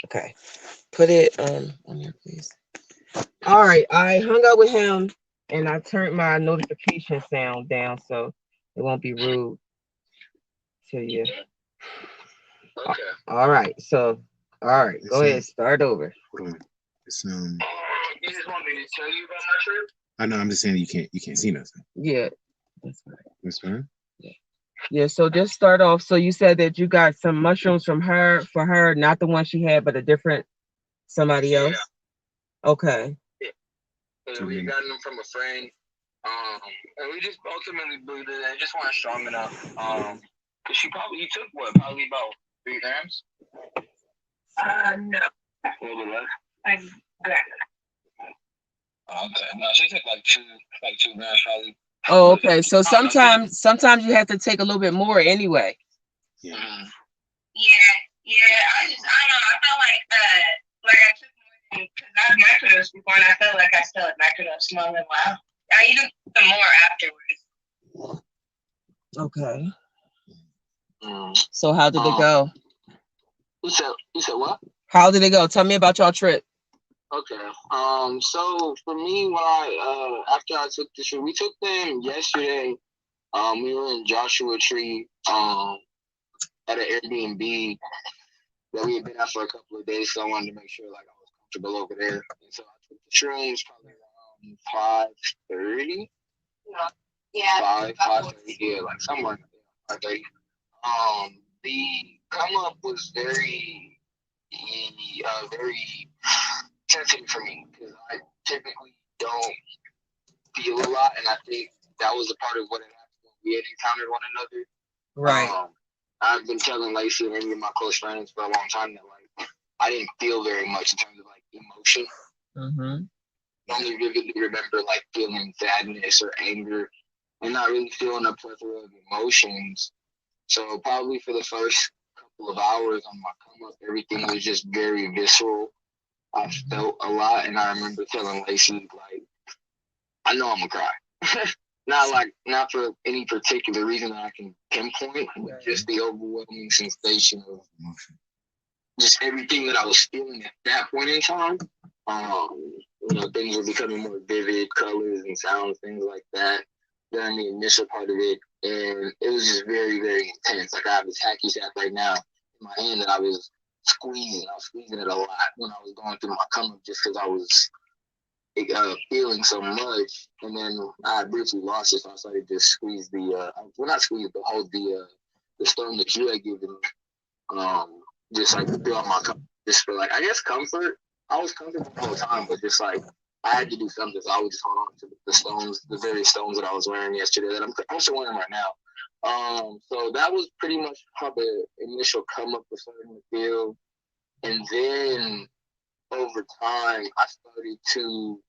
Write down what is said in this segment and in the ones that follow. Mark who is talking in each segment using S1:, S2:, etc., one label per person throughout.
S1: Okay. Put it on there, please. All right. I hung up with him and I turned my notification sound down so it won't be rude to you. Okay. All right. So, all right. Go ahead. Start over.
S2: Hold on. It's
S3: You just want me to tell you about my trip?
S2: I know. I'm just saying you can't see nothing.
S1: Yeah. That's fine.
S2: That's fine.
S1: Yeah. Yeah. So just start off. So you said that you got some mushrooms from her for her, not the one she had, but a different somebody else. Okay.
S3: Yeah. So we got them from a friend. And we just ultimately believed that they just weren't strong enough. Cause he took what, probably about 3 grams? No. A little bit less? Like gram. Okay. No, she took like 2 grams probably.
S1: Oh, okay. So sometimes you have to take a little bit more anyway.
S3: Yeah. Yeah. I don't know. I felt like I took more than because I've microdosed before, and I felt like I still had microdose smelling. Wow. I even took some more afterwards.
S1: Okay. So how did it go?
S3: You said what?
S1: How did it go? Tell me about your trip.
S3: Okay. So for me, when after I took the trip, we took them yesterday. We were in Joshua Tree. At an Airbnb that we had been at for a couple of days, so I wanted to make sure like I was comfortable over there. And so I took the shrooms probably around 5:30. Yeah. 5:30. Yeah, like somewhere 5:30. The come up was very sensitive for me because I typically don't feel a lot, and I think that was a part of what had happened when we had encountered one another.
S1: Right.
S3: I've been telling Lacey and any of my close friends for a long time that like I didn't feel very much in terms of like emotion.
S1: Mm-hmm.
S3: I only vividly remember like feeling sadness or anger and not really feeling a plethora of emotions. So probably for the first couple of hours on my come up, everything was just very visceral. I felt a lot, and I remember telling Lacey like, I know I'm gonna cry. Not for any particular reason that I can pinpoint, but just the overwhelming sensation of just everything that I was feeling at that point in time. Things were becoming more vivid, colors and sounds, things like that during the initial part of it. And it was just very, very intense. Like I have this hacky sack right now in my hand that I was squeezing. I was squeezing it a lot when I was going through my come up just because I was feeling so much, and then I briefly lost it, so I started to squeeze not squeeze, but hold the stone that you had given me, just like throughout my just for like I guess comfort. I was comfortable the whole time, but just like I had to do something, so I would just hold on to the stones, the various stones that I was wearing yesterday that I'm still wearing right now. So that was pretty much how the initial come up was starting to feel, and then over time I started to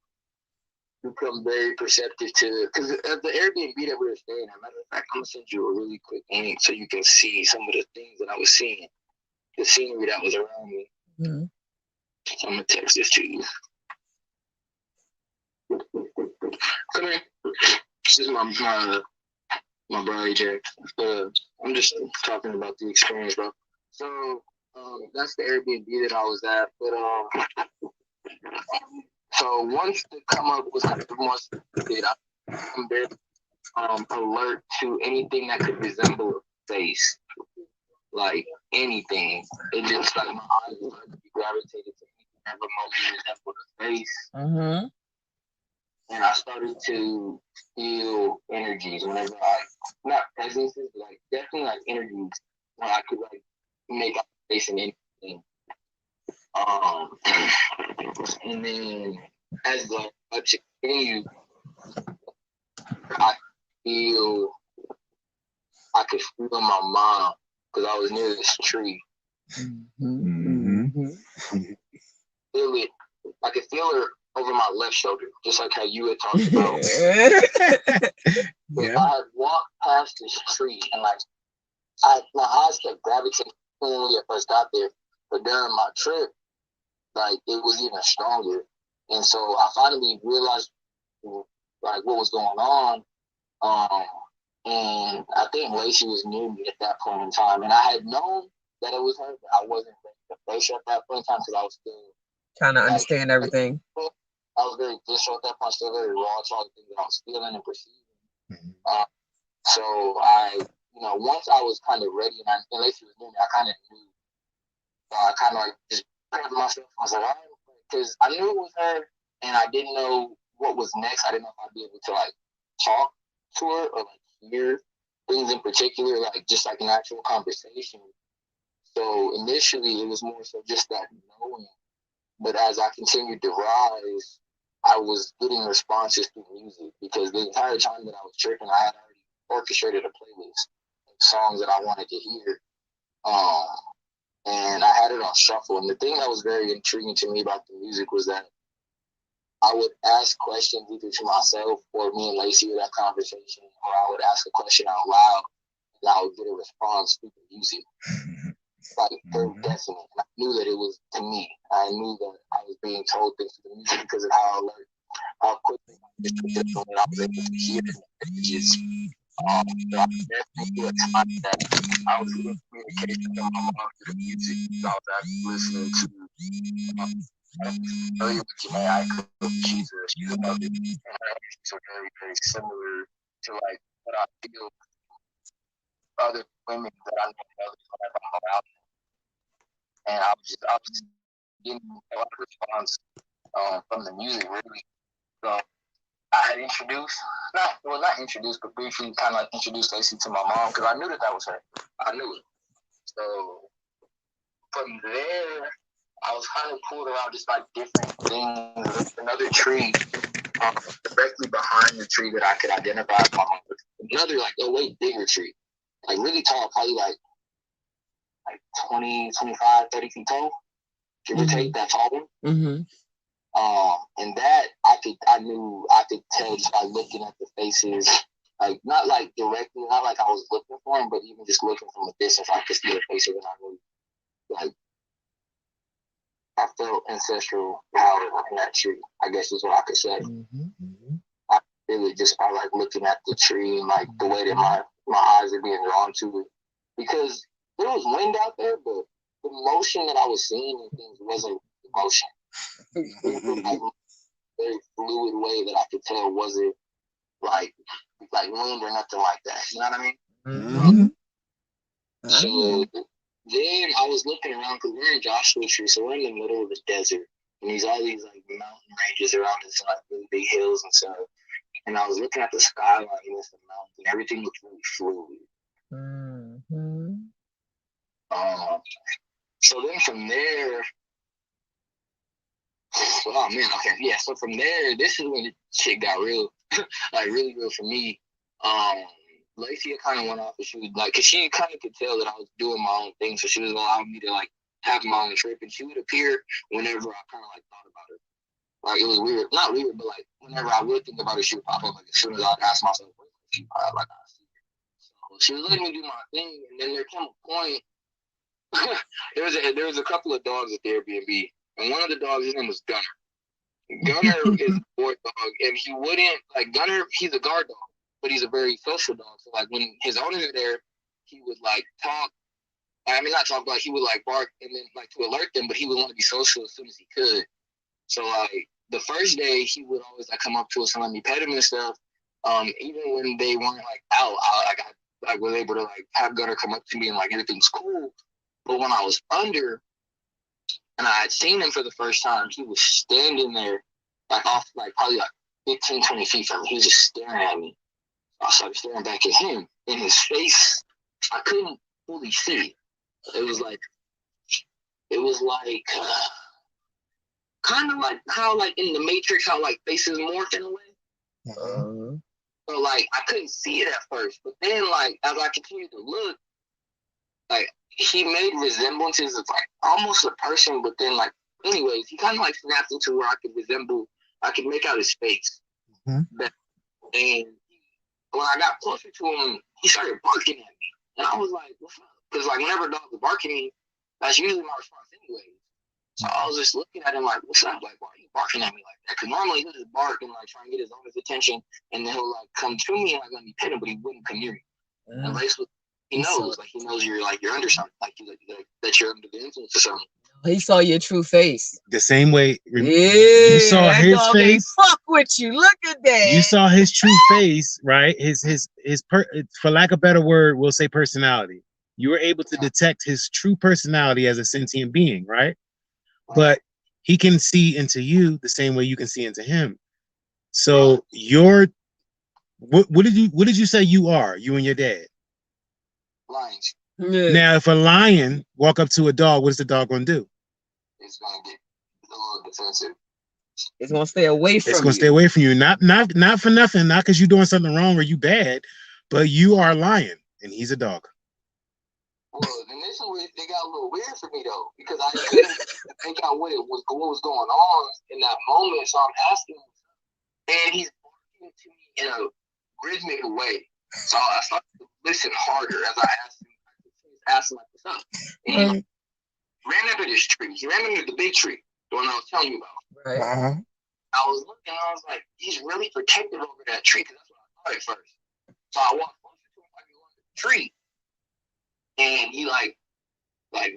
S3: become very perceptive to because at the Airbnb that we were staying at. Matter of fact, I'm gonna send you a really quick link so you can see some of the things that I was seeing, the scenery that was around me.
S1: Mm-hmm.
S3: So I'm gonna text this to you. Come here. This is my brother AJ. I'm just talking about the experience, bro. So that's the Airbnb that I was at, but so once the come up was kind of more did I'm very alert to anything that could resemble a face, like anything. It just like my eyes started to be gravitated to anything that remotely resembled a face.
S1: Mm-hmm.
S3: And I started to feel energies whenever not presences, but like definitely like energies when I could like make out face in anything. Um, and then as the touch continued, I feel I could feel my mom because I was near this tree.
S2: Mm-hmm.
S3: Feel it. I could feel her over my left shoulder, just like how you had talked about. Yeah. I had walked past this tree and like my eyes kept gravitating when we first got there, but during my trip, like it was even stronger. And so I finally realized like what was going on. And I think Lacey was near me at that point in time. And I had known that it was her, but I wasn't ready to face her at that point in time because I was still
S1: Trying to
S3: like,
S1: understand everything.
S3: I was very visceral at that point, still very raw to all the things that I was feeling and perceiving.
S2: Mhm.
S3: So I, once I was kind of ready and Lacey was doing it, I kind of knew. I kind of like just prepped myself. I was like, all right, because I knew it was her, and I didn't know what was next. I didn't know if I'd be able to like talk to her or like hear things in particular, like just like an actual conversation. So initially, it was more so just that knowing. But as I continued to rise, I was getting responses through music because the entire time that I was tripping, I had already orchestrated a playlist of songs that I wanted to hear. Um, and I had it on shuffle. And the thing that was very intriguing to me about the music was that I would ask questions either to myself or me and Lacey would have conversation, or I would ask a question out loud and I would get a response through the music. Like very definite. And I knew that it was to me. I knew that I was being told things through the music because of how alert, how quickly I just picked up on it. I was able to hear the messages. So I definitely knew at times that I was getting communication from my mom through the music. So I was actually listening to, I don't know if you're familiar with Janae Aiko. She's a mother, and her energies are very, very similar to like what I feel other women that I know mothers whenever I'm around. And I was getting a lot of response from the music really. So I had not introduced, but briefly kind of like introduced Lacey to my mom because I knew that was her. I knew it. So from there, I was kind of pulled around just like different things. There's another tree directly behind the tree that I could identify as my mom. Another like a way bigger tree, like really tall, probably like 20, 25, 30 feet tall. Give or take, that tall one.
S1: Mm-hmm.
S3: And that I knew I could tell just by looking at the faces, like not like directly, not like I was looking for them, but even just looking from a distance, I could see the faces, and I knew, like, I felt ancestral power in that tree. I guess is what I could say.
S2: Mm-hmm.
S3: I feel it just by like looking at the tree and like the way that my eyes are being drawn to it, because there was wind out there, but the motion that I was seeing and things wasn't motion. It was like very fluid way that I could tell wasn't like wind or nothing like that. You know what I mean?
S2: Mm-hmm.
S3: So then I was looking around because we're in Joshua Tree, so we're in the middle of the desert, and there's all these like mountain ranges around us, like really big hills and stuff. And I was looking at the skyline against the mountains, and everything looked really fluid.
S1: Mm-hmm.
S3: So then from there, oh man, okay, yeah. So from there, this is when the shit got real, like really real for me. Lacey kind of went off, and she was like, cause she kind of could tell that I was doing my own thing, so she was allowing me to like have my own trip, and she would appear whenever I kind of like thought about her. Like it was weird, not weird, but like whenever I would think about her, she would pop up. Like as soon as I'd ask myself, where is she? Like I see her. So she was letting me do my thing, and then there came a point. there was a couple of dogs at the Airbnb, and one of the dogs, his name was Gunner. Gunner is a boy dog, and he wouldn't like Gunner. He's a guard dog, but he's a very social dog. So like when his owners are there, he would like talk. I mean, not talk, but he would like bark and then like to alert them. But he would want to be social as soon as he could. So like the first day, he would always like come up to us and let me pet him and stuff. Even when they weren't like out, I was able to like have Gunner come up to me and like everything's cool. But when I was under, and I had seen him for the first time, he was standing there, like off, like probably like 15, 20 feet from me. He was just staring at me. I started staring back at him. In his face, I couldn't fully see. It was like, it was like, kind of like how, like in the Matrix, how like faces morph in a way.
S1: Uh-huh.
S3: So like, I couldn't see it at first, but then like, as I continued to look, like he made resemblances of like almost a person, but then like anyways, he kind of like snapped into where I could make out his face.
S2: Mm-hmm.
S3: And when I got closer to him, he started barking at me, and I was like, "What's up?" Because like whenever dogs are barking at me, that's usually my response anyways. So I was just looking at him like, "What's up? Like, why are you barking at me like that?" Because normally he'll just bark and like try and get his owner's attention, and then he'll like come to me and like let me pet him, but he wouldn't come near me. And Lace was, he knows you're under something, like that you're under the influence of something.
S1: He saw your true face.
S2: The same way you saw
S1: Yeah, that
S2: his
S1: dog ain't
S2: face.
S1: fuck with you. Look at that.
S2: You saw his true face, right? For lack of a better word, we'll say personality. You were able to detect his true personality as a sentient being, right? But he can see into you the same way you can see into him. So what did you say you are? You and your dad.
S3: Lions.
S1: Yeah.
S2: Now, if a lion walk up to a dog, what is the dog gonna do?
S3: It's gonna get a little defensive.
S1: It's gonna stay away from you.
S2: It's gonna stay away from you. Not for nothing, not because you're doing something wrong or you bad, but you are a lion and he's a dog.
S3: Well, initially it got a little weird for me though, because I couldn't think out what was going on in that moment. So I'm asking him, and he's talking to me in a rhythmic way. So I started to listen harder as I asked him like, what's up? And he ran under this tree. He ran under the big tree, the one I was telling you about.
S1: Right.
S3: I was looking, I was like, he's really protective over that tree, because that's what I thought at first. So I walked closer to him like he was under the tree. And he like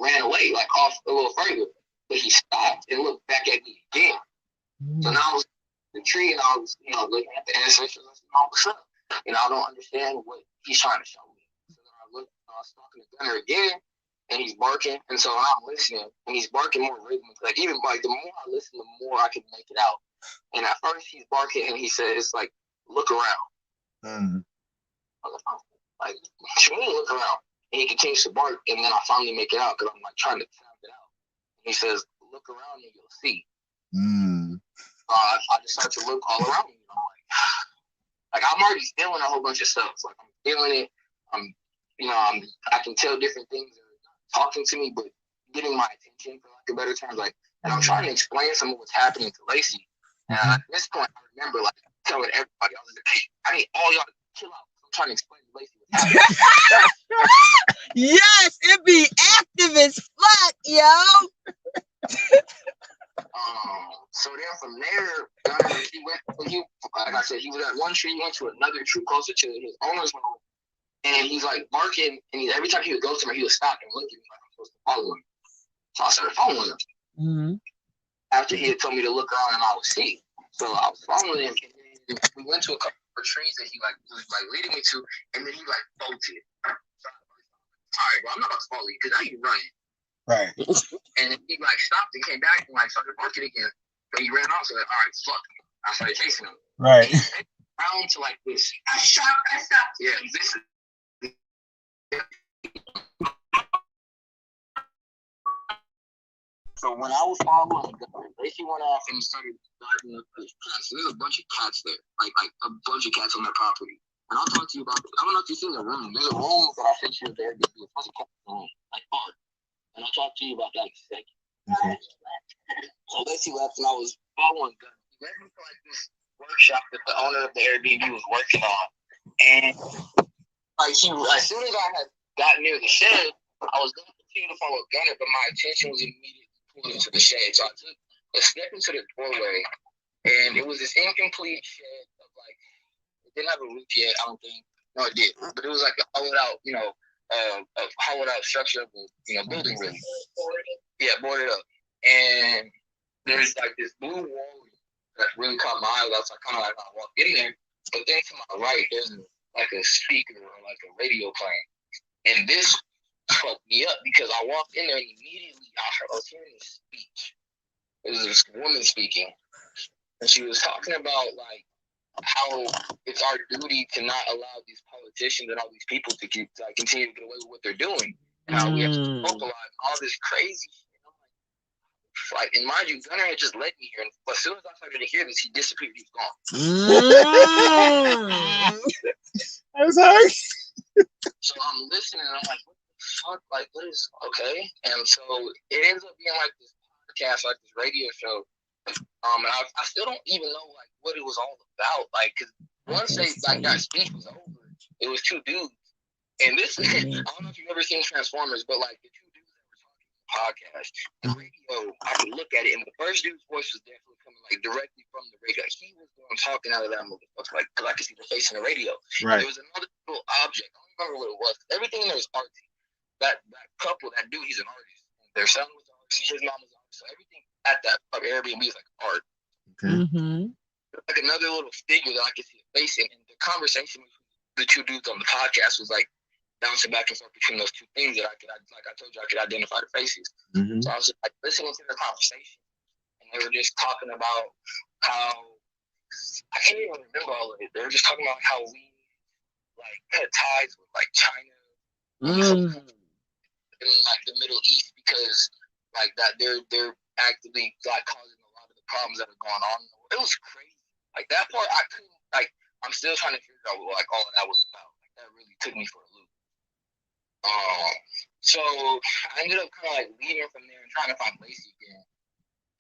S3: ran away, like off a little further. But he stopped and looked back at me again. So now I was in the tree and I was, looking at the ancestors and all what's up. And I don't understand what he's trying to show me. So then I looked, I was talking to Gunner again, and he's barking. And so I'm listening, and he's barking more rhythmic. Like even like the more I listen, the more I can make it out. And at first he's barking and he says like, look around. I was like, what you mean look around? And he continues to bark, and then I finally make it out because I'm like trying to sound it out. And he says, look around and you'll see. I just start to look all around me. I'm like I'm already feeling a whole bunch of stuff. Like I'm feeling it. I can tell different things are talking to me, but getting my attention, for lack of better terms. Like, and I'm trying to explain some of what's happening to Lacey. And at this point, I remember like telling everybody, I was like, hey, I need all y'all to chill out. I'm trying to explain to Lacey what's happening.
S1: Yes, it be active as fuck, yo.
S3: So then from there, like I said, he was at one tree, he went to another tree closer to his owner's home, and he's like barking, and every time he would go to me, he would stop and look at me like I'm supposed to follow him. So I started following him. After he had told me to look around and I would see. So I was following him, and we went to a couple of trees that he was leading me to, and then he bolted. So all right, bro, I'm not about to follow you because now you're running.
S2: Right.
S3: And then he stopped and came back and started barking again. But he ran off, so all right, fuck. I started chasing him.
S2: Right.
S3: And he went around to this. I shot. Yeah, this is. So when I was following him, Lacey went off and started diving up his cats. There's a bunch of cats there, like a bunch of cats on their property. And I'll talk to you about this. I don't know if you've seen the room. There's a room that I sent you there. There's a bunch of cats in the room, like art. And I'll talk to you about that in a second.
S2: Okay.
S3: So Lacey left, and I was following Gunner. He led me to this workshop that the owner of the Airbnb was working on. And as soon as I had gotten near the shed, I was going to continue to follow Gunner, but my attention was immediately pulled into the shed. So I took a step into the doorway, and it was this incomplete shed of it didn't have a roof yet, I don't think. No, it did. But it was like a hollowed out, a hollowed out structure of a building really. Yeah, boarded up. And there's this blue wall that really caught my eye. That's kind of I walked in there. But then to my right, there's a speaker or a radio playing. And this fucked me up because I walked in there and immediately I was hearing this speech. It was this woman speaking. And she was talking about how it's our duty to not allow these politicians and all these people to continue to get away with what they're doing. And how we have to vocalize all this crazy shit. And mind you, Gunner had just led me here, and as soon as I started to hear this, he disappeared. He was gone.
S2: I'm sorry.
S3: So I'm listening, and I'm like, what the fuck? What is okay? And so it ends up being this podcast, this radio show. And I still don't even know what it was all about. Because once that speech was over, it was two dudes. And this I don't know if you've ever seen Transformers, but the two dudes that were talking on the podcast, the radio, I could look at it, and the first dude's voice was definitely coming directly from the radio. He was talking out of that motherfucker, because I could see the face in the radio.
S2: Right.
S3: There was another little object. I don't remember what it was. Everything in there was artsy. that couple, that dude, he's an artist. Their son was an artist. His mom was an artist. So everything at that Airbnb is like art.
S2: Okay.
S1: Mm-hmm.
S3: Like another little figure that I could see a face in. And the conversation between the two dudes on the podcast was like bouncing back and forth between those two things that like I told you, I could identify the faces.
S2: Mm-hmm.
S3: So I was just like listening to their conversation, and they were just talking about how I can't even remember all of it. They were just talking about how we like cut ties with like China in like the Middle East because like that they're actively like causing a lot of the problems that are going on. It was crazy. Like that part, I couldn't like. I'm still trying to figure out what like all of that was about. Like that really took me for a loop. So I ended up kind of like leaving from there and trying to find Lacey again.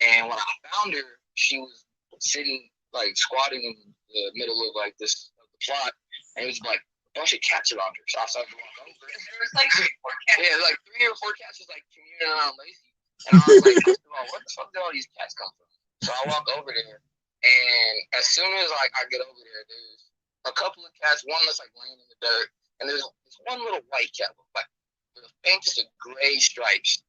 S3: And when I found her, she was sitting like squatting in the middle of like this of the plot, and it was like a bunch of cats around her. So I started to walk over. There was like 3 or 4 cats. Yeah, like 3 or 4 cats was like communing around Lacey. And I was like, first of all, what the fuck did all these cats come from? So I walk over there, and as soon as like I get over there, there's a couple of cats. One that's like laying in the dirt, and there's this one little white cat with like the faintest of gray stripes.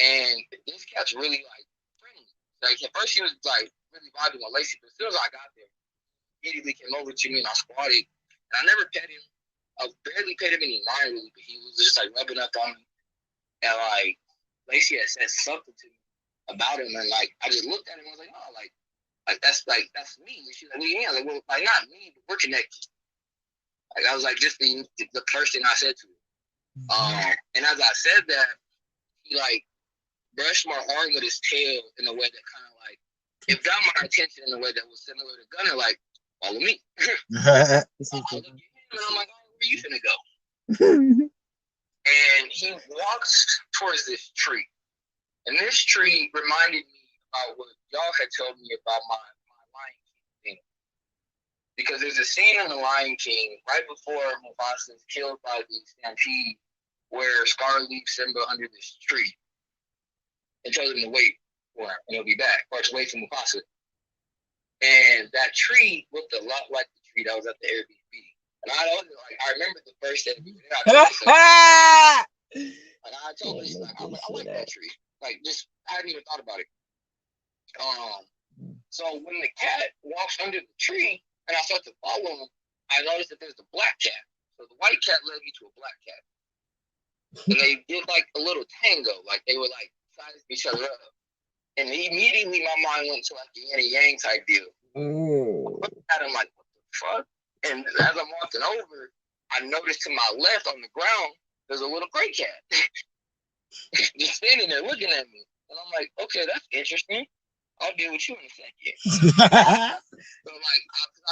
S3: And this cat's really like friendly. Like at first he was like really vibing with Lacey, but as soon as I got there, he immediately came over to me and I squatted. And I never pet him. I barely paid him any mind really, but he was just like rubbing up on me. And like Lacey had said something to me about him, and like I just looked at him and I was like, oh, like that's me. And she's like, what do you mean? I was like, well, like not me, but we're connected. Like I was like just the first thing I said to him. And as I said that, he like brushed my arm with his tail in a way that kind of like it got my attention in a way that was similar to Gunner, like follow me. I look at him and I'm like, oh, where you finna go? And he walks towards this tree. And this tree reminded me about what y'all had told me about my Lion King thing. Because there's a scene in The Lion King right before Mufasa is killed by the stampede where Scar leaves Simba under this tree and tells him to wait for him and he'll be back, or to wait for Mufasa. And that tree looked a lot like the tree that was at the Airbnb. And I remember the first Airbnb. And I told Lacey, like, I like that tree. Like, just, I hadn't even thought about it. So when the cat walks under the tree and I start to follow him, I noticed that there's a black cat. So the white cat led me to a black cat. And they did like a little tango. Like, they were like sizing each other up. And immediately my mind went to like the yin and yang type deal. I looked at him like, what the fuck? And as I'm walking over, I noticed to my left on the ground, there's a little gray cat. Just standing there looking at me. And I'm like, okay, that's interesting. I'll deal with you in a second. So like,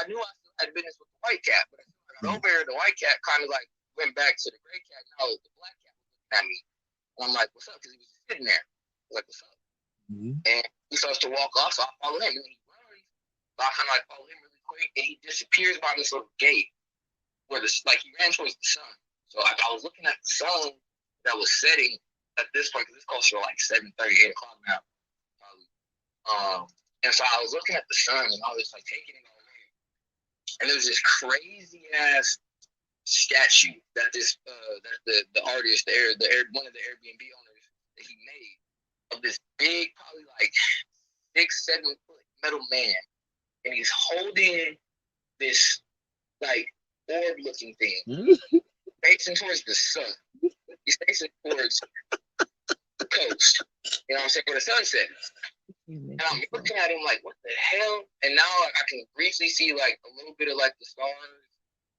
S3: I knew I still had business with the white cat, but as soon as I got over there, the white cat kind of like went back to the gray cat. Now the black cat was looking at me. And I'm like, what's up? Because he was just sitting there. I was like, what's up? And he starts to walk off, so I follow him. And he runs. So I kind of like follow him really quick, and he disappears by this little gate where he ran towards the sun. So I was looking at the sun that was setting at this point, because it's closer to like 7:30, 8 o'clock now. And so I was looking at the sun, and I was like taking it all in. And there was this crazy ass statue that that the artist there, one of the Airbnb owners that he made of this big, probably like 6-7 foot metal man, and he's holding this like orb looking thing, facing towards the sun. He's facing towards the coast. You know what I'm saying? Where the sun sets. And I'm looking at him like, what the hell? And now I can briefly see like a little bit of like the stars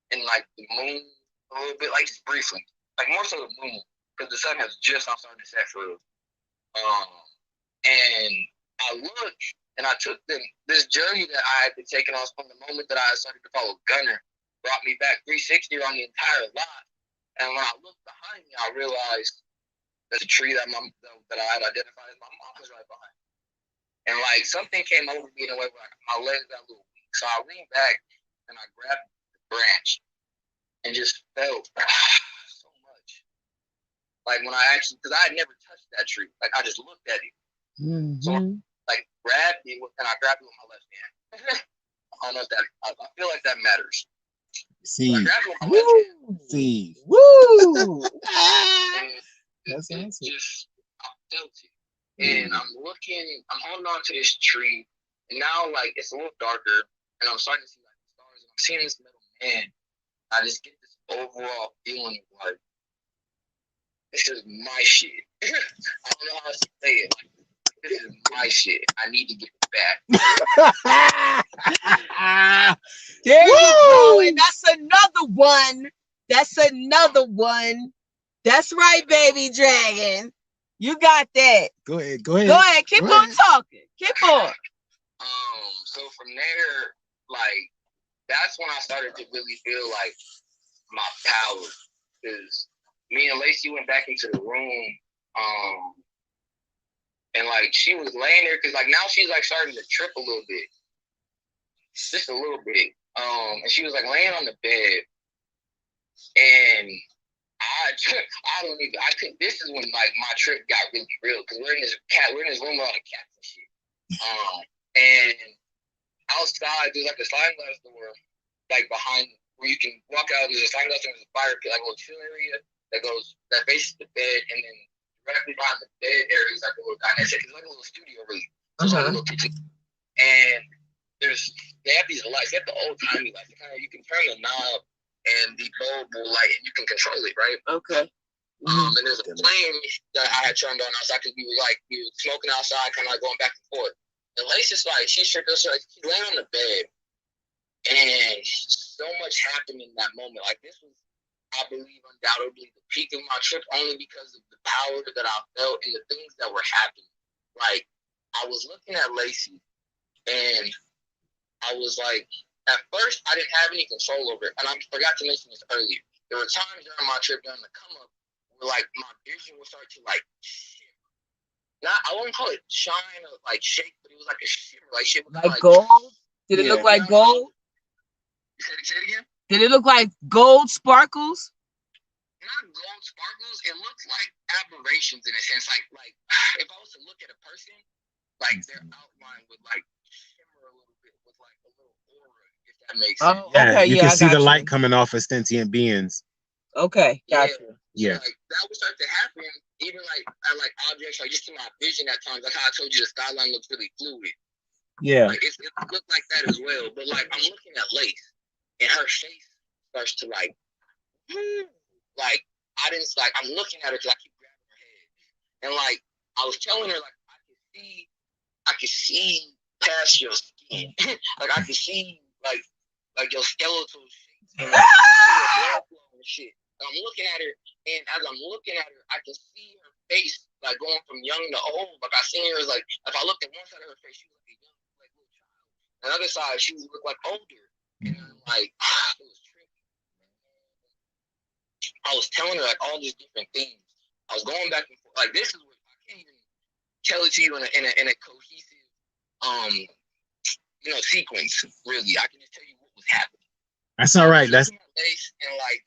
S3: and like the moon a little bit, like just briefly, like more so the moon, because the sun has just now started to set for real. And I looked and I took this journey that I had been taking on from the moment that I started to follow Gunner, brought me back 360 around the entire lot. And when I looked behind me, I realized that the tree that I had identified as my mom was right behind. And like something came over me in a way where my legs got a little weak. So I leaned back and I grabbed the branch and just felt so much. Like when I actually, because I had never touched that tree. Like I just looked at it. So I like grabbed it and I grabbed it with my left hand. I don't know if that, I feel like that matters. Like
S2: See,
S3: that's what I went to.
S1: Woo!
S2: see.
S1: Woo!
S3: And
S2: That's
S3: it
S2: awesome.
S3: just I felt it. And I'm holding on to this tree, and now like it's a little darker, and I'm starting to see like the stars, and I'm seeing this metal man. I just get this overall feeling of like this is my shit. I don't know how else to say it. Like this is my shit. I need to get it back.
S1: There you go.
S2: Woo!
S1: And that's another one. That's another one. That's right, baby dragon. You got that.
S2: Go ahead. Go ahead.
S1: Go ahead. Keep
S2: Go
S1: on
S2: ahead.
S1: talking. Keep on.
S3: So from there, like that's when I started to really feel like my power. Because me and Lacey went back into the room, and like she was laying there because like now she's like starting to trip a little bit, just a little bit. And she was like laying on the bed, and I don't even. I could. This is when like my trip got really real because we're in this room with all the cats and shit. And outside there's like a sliding glass door, like behind where you can walk out. There's a sliding glass door, there's a fire pit, like a little chill area that faces the bed, and then directly behind the bed there is like a little dinette set. It's like a little studio really. So it's like a little kitchen. And they have these lights. They have the old timey lights. You can turn the knob and the bulb will light, and you can control it, right?
S1: Okay.
S3: And there's a flame that I had turned on outside because we were smoking outside, kind of like going back and forth. And Lacey's like, she's laying on the bed, and so much happened in that moment. Like this was, I believe, undoubtedly the peak of my trip, only because of the power that I felt and the things that were happening. Like I was looking at Lacey, and I was like, at first I didn't have any control over it, and I forgot to mention this earlier. There were times during my trip during the come up where like my vision would start to like shimmer. I wouldn't call it shine or like shake, but it was like a shimmer, like shit.
S1: Like gold? Did it look like gold?
S3: Say it again.
S1: Did it look like gold sparkles?
S3: Not gold sparkles. It looks like aberrations in a sense. Like if I was to look at a person, like their outline would like shimmer a little bit with like a little aura, if that makes sense.
S1: Okay,
S2: you
S1: yeah,
S2: can
S1: I
S2: see
S1: got
S2: the
S1: you.
S2: light coming off of sentient beings.
S1: Okay, got you.
S2: Yeah.
S3: Like that would start to happen, even like at like objects, like just in my vision at times. Like how I told you, the skyline looks really fluid.
S2: Yeah.
S3: Like it looked like that as well. But like I'm looking at Lace, and her face starts to like I didn't like. I'm looking at her because I keep grabbing her head, and like I was telling her, like I could see past your skin, like I could see like your skeletal shape and like and shit. I'm looking at her, and as I'm looking at her, I can see her face like going from young to old. Like I seen her as like if I looked at one side of her face, she was like a young, like little child. And the other side, she would look like older. And I'm like, it was tricky. I was telling her like all these different things. I was going back and forth. Like this is what I can't even tell it to you in a cohesive sequence. Really, I can just tell you what was happening.
S2: That's all right. That's
S3: and like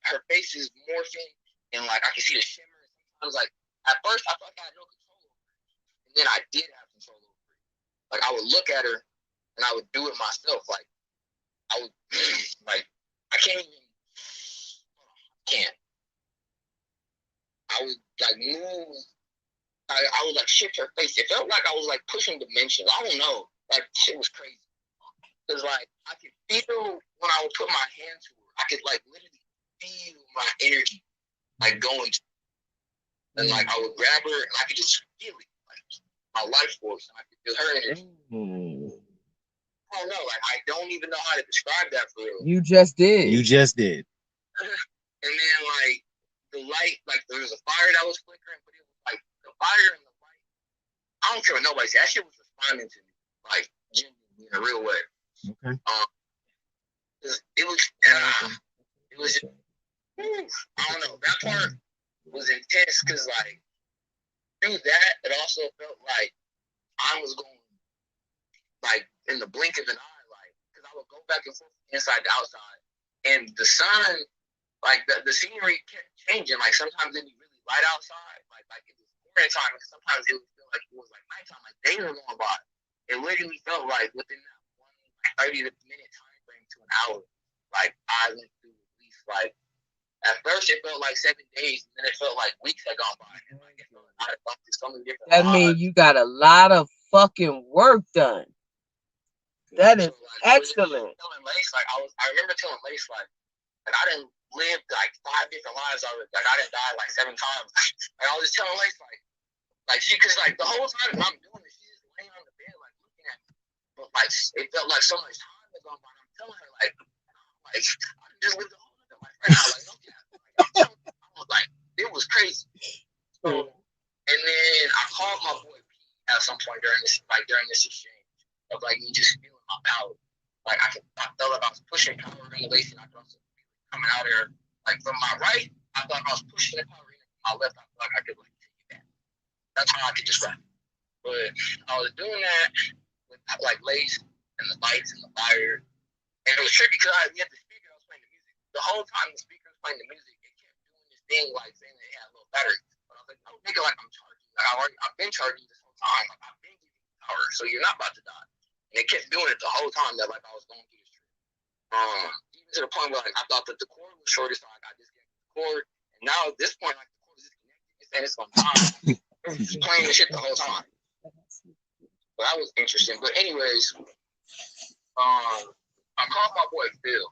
S3: her face is morphing, and like I can see the shimmer. I was like, at first I thought I had no control over it, and then I did have control over it. Like I would look at her, and I would do it myself. Like I would, like I can't. I would like move. I would like shift her face. It felt like I was like pushing dimensions. I don't know. Like shit was crazy. Cause like I could feel when I would put my hand to her, I could like literally feel my energy like going to her. And like I would grab her and I could just feel it, like my life force, and I could feel her energy. I don't know, like I don't even know how to describe that for real.
S1: You just did.
S3: And then like the light, like there was a fire that was flickering, but it was like the fire and the light. I don't care what nobody said. That shit was responding to me, like genuinely in a real way.
S2: Okay.
S3: It was I don't know. That part was intense because like through that, it also felt like I was going like in the blink of an eye, like because I would go back and forth inside to outside, and the sun, like the scenery kept changing. Like sometimes it'd be really light outside, like it was morning time, and sometimes it would feel like it was like nighttime, like days were going by. It literally felt like within that 30 minute time frame to an hour, like I went through at least like at first it felt like 7 days, and then it felt like weeks had gone by. And like it felt like I had gone through so many different
S1: That means
S3: lives.
S1: you got a lot of fucking work done. That is
S3: So like I was
S1: excellent.
S3: telling Lace, like I remember telling Lace like I didn't live like 5 different lives already. Like I didn't die like 7 times. And I was just telling Lace like she, cause like the whole time I'm doing this, she's just laying on the bed like looking at me. But like it felt like so much time had gone by. And I'm telling her like I just lived a whole other life right now. Like okay, like, I'm telling her, I was like it was crazy. So and then I called my boy P at some point during this exchange of like me just feeling my power. Like I felt like I was pushing power in the Lacey, and I felt something coming out there. Like from my right, I thought I was pushing the power in. From my left, I felt like I could like take it back. That's how I could describe it. But I was doing that with like Lace and the lights and the fire, and it was tricky because we had the speaker. I was playing the music the whole time. The speaker was playing the music. It kept doing this thing like saying that it had a little battery. But I was like, no, nigga, like I'm charging. Like I've been charging this whole time. Like I've been giving you power, so you're not about to die. And it kept doing it the whole time that like I was going through this trip. Even to the point where like I thought that the cord was shorter, so like, I disconnected the cord. And now at this point, like the cord is disconnected. It's saying it's gonna die. It's playing the shit the whole time. But that was interesting. But anyways, I called my boy Phil,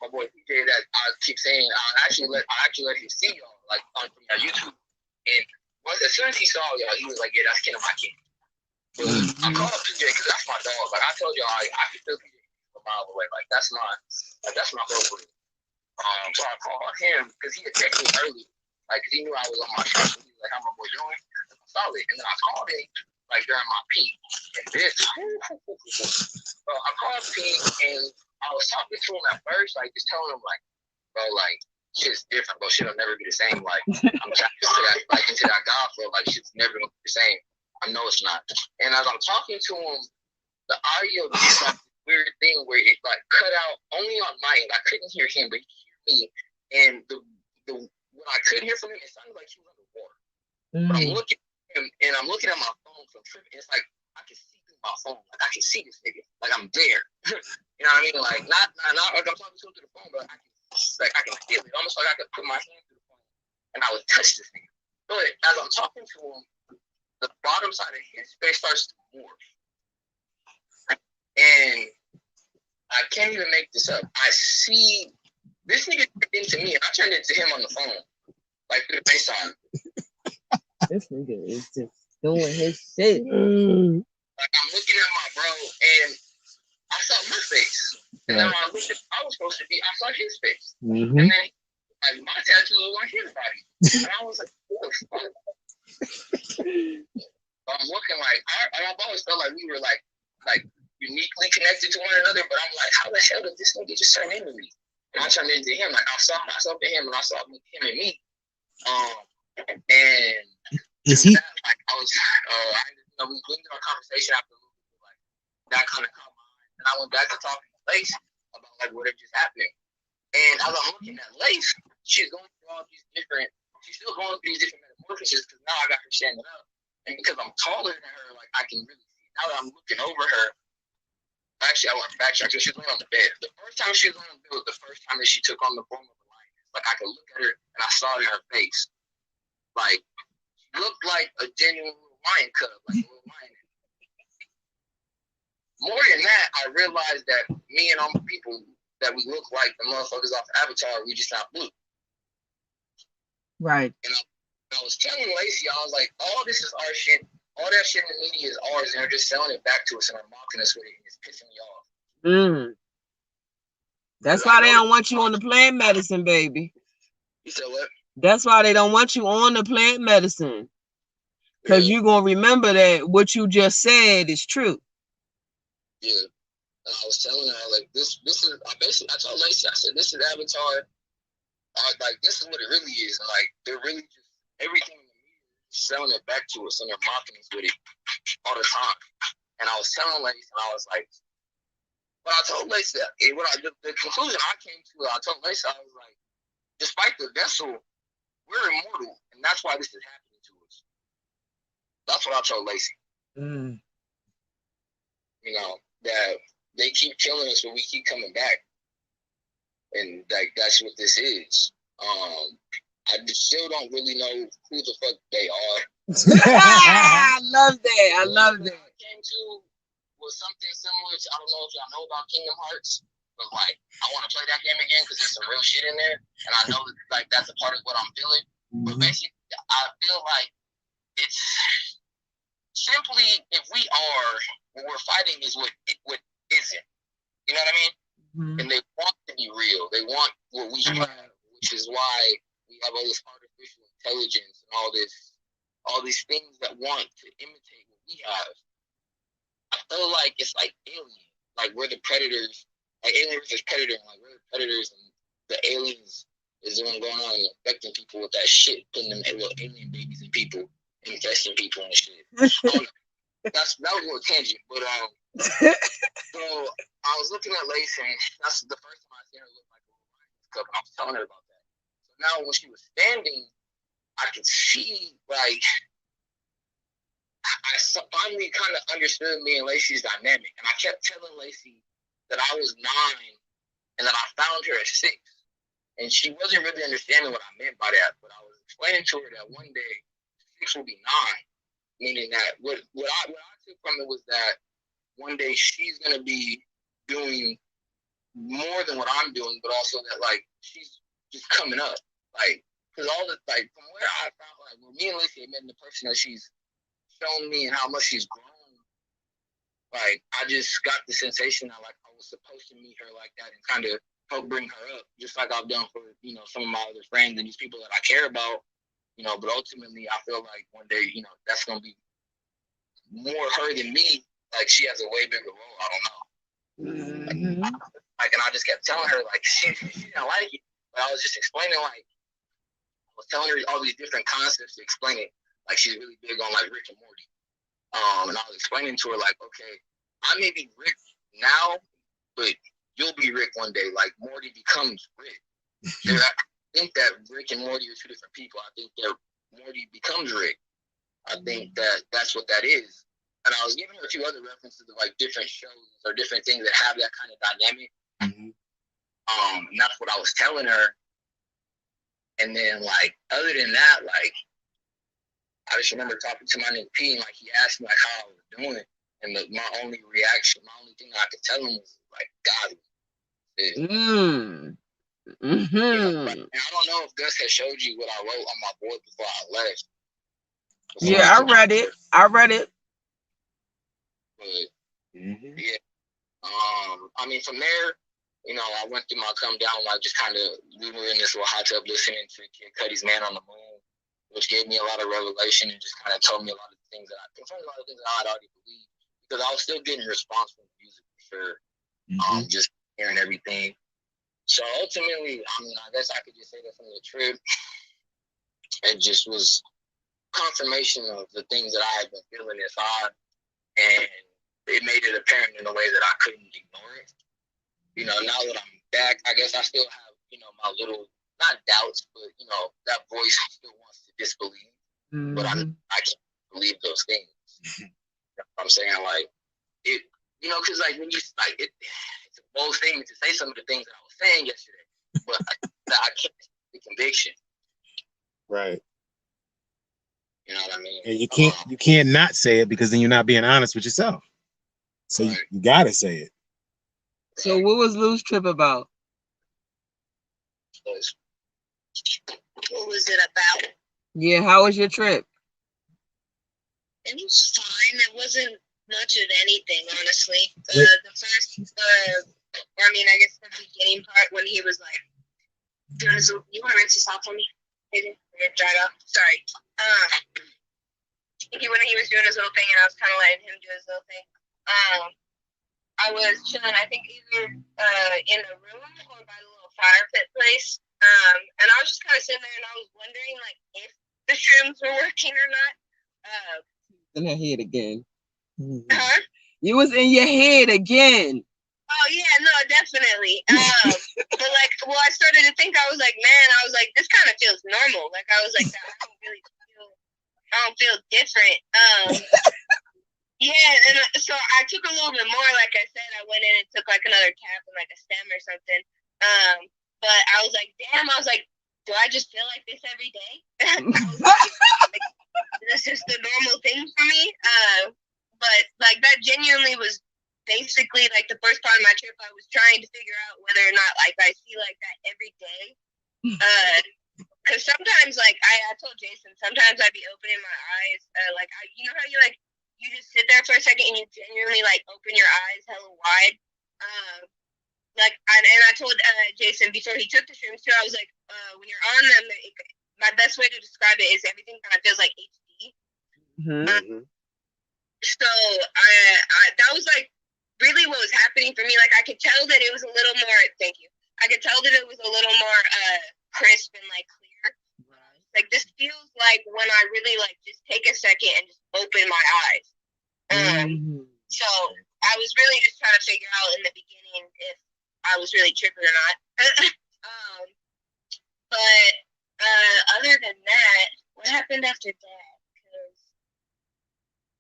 S3: my boy PJ that I keep saying I actually let him see y'all like on from your YouTube. And as soon as he saw y'all, he was like, "Yeah, that's Ken of my kid." But I called up PJ because that's my dog. Like I told y'all, I could feel PJ a mile away. Like that's my bro. So I called him because he had texted me early, like because he knew I was on my shot. So he was like, "How my boy doing?" Solid. And then I called him like during my peak. And this, so I called Pete and I was talking to him at first, like just telling him like, bro, like shit's different, bro. Shit'll never be the same. Like I'm tapped into that God flow. Like shit's never gonna be the same. I know it's not. And as I'm talking to him, the audio did like this weird thing where it like cut out only on my end. I couldn't hear him, but he could hear me. And the when I could hear from him, it sounded like he was underwater. But I'm looking at him and I'm looking at my phone from tripping. It's like I can see through my phone. Like I can see this nigga. Like I'm there. You know what I mean? Like not like I'm talking to him through the phone, but I can feel it. Almost like I could put my hand through the phone and I would touch this nigga. But as I'm talking to him, the bottom side of his face starts to morph. And I can't even make this up. I see this nigga turned into me, and I turned into him on the phone, like through the FaceTime.
S1: This nigga is just doing his shit.
S3: Like I'm looking at my bro, and I saw my face. And then I looked at I was supposed to be, I saw his face. And then like my tattoo was on his body. And I was like, what the fuck? I'm looking like I've always felt like we were like uniquely connected to one another, but I'm like, how the hell did this nigga just turn into me? And I turned into him. Like I saw myself in him, and I saw him and me. And
S2: is he?
S3: that, like I was, we went into our conversation after a little bit, like that kind of caught my eye, and I went back to talking to Lace about like what had just happened. And as I'm looking at Lace, she's going through all these different. She's still going through these different metamorphoses because now I got her standing up, and because I'm taller than her, like I can really see. Now that I'm looking over her, actually I want to backtrack because she's laying on the bed. The first time she was on the bed was the first time that she took on the form of a lion. Like I could look at her and I saw it in her face. Like she looked like a genuine little lion cub, like a little lion. More than that, I realized that me and all the people that we look like the motherfuckers off Avatar, we just not blue.
S1: Right.
S3: And I was telling Lacey, I was like, all this is our shit. All that shit in the media is ours, and they're just selling it back to us and they're mocking us with it, and it's pissing me off.
S1: That's why they don't want you on the plant medicine, baby.
S3: You said what?
S1: That's why they don't want you on the plant medicine. Because you're going to remember that what you just said is true.
S3: Yeah. And I was telling her, like, this is, I told Lacey, I said, this is Avatar. Like, this is what it really is. And, like, they're really just, everything in the media is selling it back to us, and they're mocking us with it all the time. And I was telling Lacey, and I was like, but I told Lacey, the conclusion I came to, I told Lacey, I was like, despite the vessel, we're immortal, and that's why this is happening to us. That's what I told Lacey. You know, that they keep killing us, but we keep coming back. and like that's what this is. I still don't really know who the fuck they are.
S1: I love that. I love
S3: What
S1: that.
S3: I came to was something similar to, I don't know if y'all know about Kingdom Hearts, but like I want to play that game again because there's some real shit in there, and I know that like that's a part of what I'm feeling. But basically, I feel like it's simply if we are what we're fighting is what isn't. You know what I mean?
S1: Mhm.
S3: And they want to be real. They want what we have, which is why we have all this artificial intelligence and all these things that want to imitate what we have. I feel like it's like alien. Like we're the predators. Like alien versus predator. Like we're the predators, and the aliens is the one going on and affecting people with that shit, putting them little alien babies in people, infesting people and shit. That was a little tangent, but so I was looking at Lacey, and that's the first time I seen her look like a Lions Cup, and I was telling her about that. So now when she was standing, I could see like I finally kind of understood me and Lacey's dynamic, and I kept telling Lacey that I was 9 and that I found her at 6, and she wasn't really understanding what I meant by that. But I was explaining to her that one day 6 will be 9, meaning that what I took from it was that one day she's gonna be doing more than what I'm doing, but also that like she's just coming up, like because all the like from where I found like when me and Lacey met the person that she's shown me and how much she's grown, like I just got the sensation that like I was supposed to meet her like that and kind of help bring her up, just like I've done for some of my other friends and these people that I care about, But ultimately, I feel like one day, that's gonna be more her than me. Like she has a way bigger role. I don't know.
S1: Mm-hmm.
S3: Like, and I just kept telling her like she didn't like it, but I was just explaining like I was telling her all these different concepts to explain it. Like she's really big on like Rick and Morty. And I was explaining to her like, okay, I may be Rick now, but you'll be Rick one day. Like Morty becomes Rick. I think that Rick and Morty are two different people. I think that Morty becomes Rick. I think that that's what that is. And I was giving her a few other references of like different shows or different things that have that kind of dynamic.
S2: Mm-hmm.
S3: And that's what I was telling her. And then like other than that, like I just remember talking to my nigga P and like he asked me like how I was doing. And my only reaction, my only thing I could tell him was like, God.
S1: Mm-hmm.
S3: And I don't know if Gus had showed you what I wrote on my board before I left.
S1: Yeah, I read it.
S3: But
S2: Mm-hmm.
S3: yeah, I mean, from there, I went through my come down. Like just kind of, we were in this little hot tub listening to Kid Cudi's "Man on the Moon," which gave me a lot of revelation and just kind of told me a lot of things that confirmed a lot of things that I had already believed because I was still getting response from the music for sure.
S2: Mm-hmm.
S3: Just hearing everything. So ultimately, I mean, I guess I could just say that from the trip, it just was confirmation of the things that I had been feeling inside, and it made it apparent in a way that I couldn't ignore it. Now that I'm back, I guess I still have, my little, not doubts, but, that voice still wants to disbelieve, but I can't believe those things. You know what I'm saying? Like, it, because, like, when you, like, it's a bold statement to say some of the things that I was saying yesterday, but I can't the conviction.
S2: Right.
S3: You know what I mean?
S2: And you can't not say it because then you're not being honest with yourself. So
S3: right.
S2: you gotta say it.
S1: So what was Lou's trip about?
S4: What was it about?
S1: Yeah, how was your trip?
S4: It was fine. It wasn't much of anything, honestly.
S2: Wait.
S4: The first, I mean, I guess the beginning part when he was like, doing his, you want to rinse this off for me? Dry it off. Sorry. When he was doing his little thing and I was kind of letting him do his little thing. I was chilling, I think either in a room or by the little fire pit place. And I was just kind of sitting there and I was wondering like if the shrooms were working or not.
S1: In her head again.
S4: Huh?
S1: You was in your head again.
S4: Oh yeah, no, definitely. But like, well, I started to think, I was like, this kind of feels normal. Like I was like, I don't feel different. Yeah, and so I took a little bit more. Like I said, I went in and took like another cap and like a stem or something. but I was like, damn, I was like, do I just feel like this every day? I was like, this is the normal thing for me. But like that genuinely was basically like the first part of my trip. I was trying to figure out whether or not like I see like that every day. Because sometimes like I told Jason, sometimes I'd be opening my eyes. Like you know how you like you just sit there for a second and you genuinely like open your eyes hella wide. Like and I told Jason before he took the shrooms too. I was like, when you're on them, my best way to describe it is everything kind of feels like HD.
S1: Mm-hmm.
S4: So that was like really what was happening for me. Like I could tell that it was a little more. Thank you. I could tell that it was a little more crisp and like clear. Like this feels like when I really like just take a second and just open my eyes. So I was really just trying to figure out in the beginning if I was really tripping or not. But other than that, what happened after that?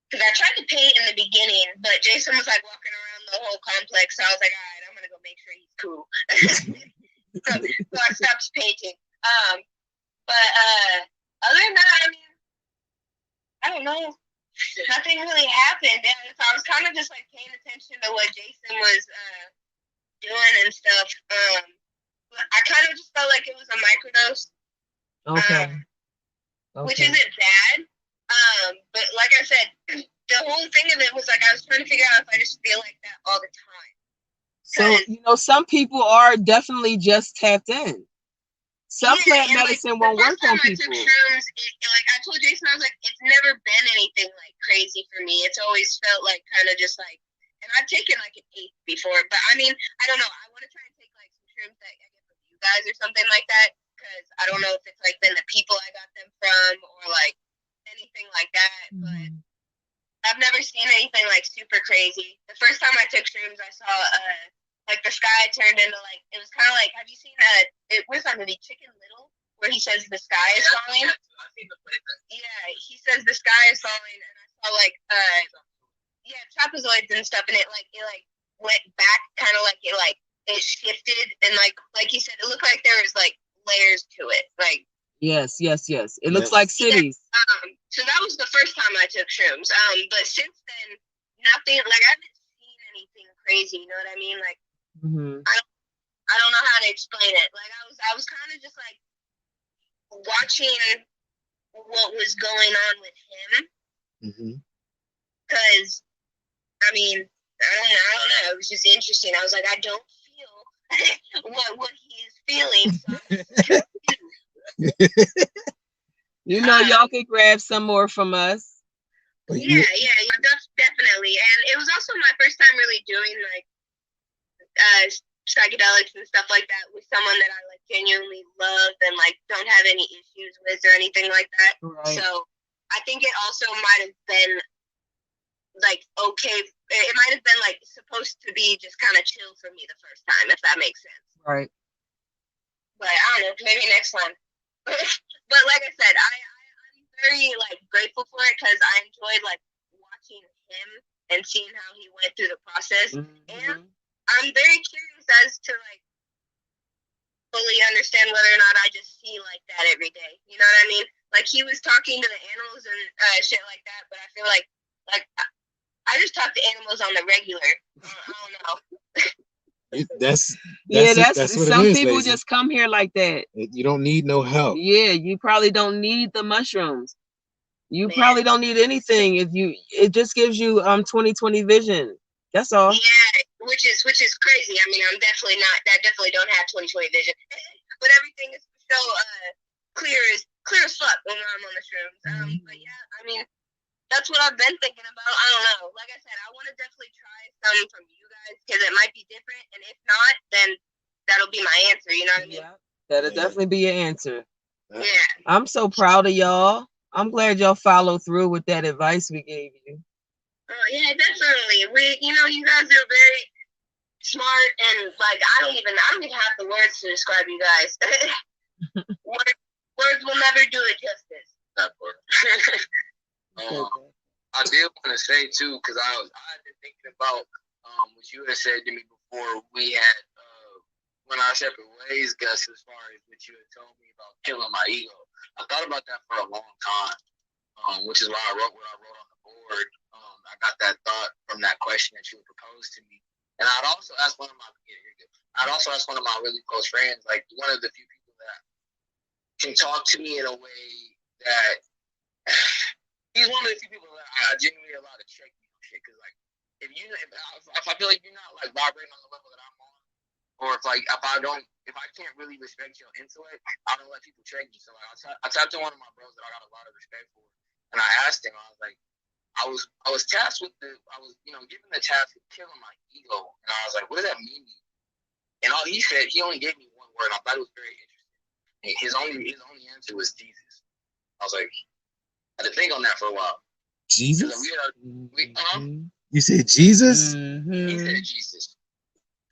S4: Because I tried to paint in the beginning, but Jason was like walking around the whole complex. So I was like, all right, I'm gonna go make sure he's cool. so I stopped painting. But other than that, I mean, I don't know. Nothing really happened. And so I was kind of just like paying attention to what Jason was doing and stuff. I kind of just felt like it was a microdose.
S1: Okay.
S4: Which isn't bad. But like I said, the whole thing of it was like I was trying to figure out if I just feel like that all the time.
S1: So some people are definitely just tapped in. Some plant medicine won't work on people.
S4: I took shrooms, like I told Jason, I was like, it's never been anything like crazy for me. It's always felt like kind of just like, and I've taken like an 8 before, but I mean, I don't know. I want to try and take like some shrooms that I get from you guys or something like that, because I don't know if it's like been the people I got them from or like anything like that, but I've never seen anything like super crazy. The first time I took shrooms, I saw like the sky turned into like, it was kind of like, have you seen what's that movie, Chicken Little, where he says the sky is falling? Yeah, he says the sky is falling, and I saw like trapezoids and stuff, and it went back, kind of like it shifted, and like you said, it looked like there was like layers to it, like.
S1: Yes. It looks like cities.
S4: Yeah, so that was the first time I took shrooms. But since then, nothing. Like I haven't seen anything crazy. You know what I mean? Like I don't know how to explain it. Like I was kind of just like watching what was going on with him. Because I mean, I don't know. It was just interesting. I was like, I don't feel what he is feeling.
S1: You know, y'all can grab some more from us.
S4: Yeah, definitely. And it was also my first time really doing like psychedelics and stuff like that with someone that I like genuinely love and like don't have any issues with or anything like that. Right. So I think it also might have been like okay. It might have been like supposed to be just kind of chill for me the first time, if that makes sense. Right. But I don't know. Maybe next time. But like I said, I'm very like grateful for it because I enjoyed like watching him and seeing how he went through the process. And I'm very curious as to like fully understand whether or not I just see like that every day. You know what I mean? Like he was talking to the animals and shit like that, but I feel like I just talk to animals on the regular. I don't know.
S2: That's what
S1: some
S2: it is,
S1: people
S2: Lazy.
S1: just come here like that.
S2: You don't need no help.
S1: Yeah, you probably don't need the mushrooms. You probably don't need anything. It just gives you 20/20 vision. That's all.
S4: Yeah, which is crazy. I mean, I definitely don't have 20/20 vision. But everything is so clear as fuck when I'm on the shrooms. But yeah, I mean, that's what I've been thinking about. I don't know. Like I said, I want to definitely try some from you guys because it might be different. And if not, then that'll be my answer. You know what I mean?
S1: Yeah, that'll definitely be your answer.
S4: Yeah.
S1: I'm so proud of y'all. I'm glad y'all followed through with that advice we gave you.
S4: Oh yeah, definitely. You guys are very smart and like I don't even have the words to describe you guys. words will never do it justice.
S3: I did want to say too, because I had been thinking about what you had said to me before we had when our separate ways, Gus, as far as what you had told me about killing my ego. I thought about that for a long time, which is why I wrote what I wrote on the board. I got that thought from that question that you proposed to me. And I'd also ask one of my really close friends, like one of the few people that can talk to me in a way that he's one of the few people that I genuinely allow to check me on shit. Because like, if I feel like you're not like vibrating on the level that I'm on, or if I can't really respect your intellect, I don't let people check you. So like, I tapped to one of my bros that I got a lot of respect for, and I asked him, I was like, I was tasked with given the task of killing my ego, and I was like, what does that mean? And all he said, he only gave me one word. I thought it was very interesting. And his only answer was Jesus. I was like, I had to think on that for a while.
S2: Jesus?
S3: You
S2: said Jesus?
S3: He said Jesus.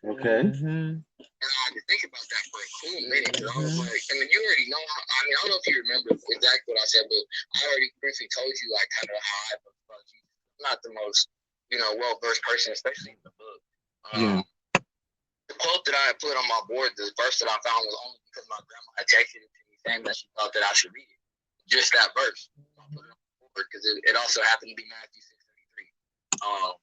S2: Okay.
S3: And I had to think about that for a cool minute. Because I was like, I mean, you already know. I don't know if you remember exactly what I said, but I already briefly told you like kind of how I felt about Jesus. I'm not the most, well-versed person, especially in the book. The quote that I had put on my board, the verse that I found was only because my grandma had texted it to me saying that she thought that I should read it. Just that verse. So I put it on my board because it also happened to be Matthew 6:33,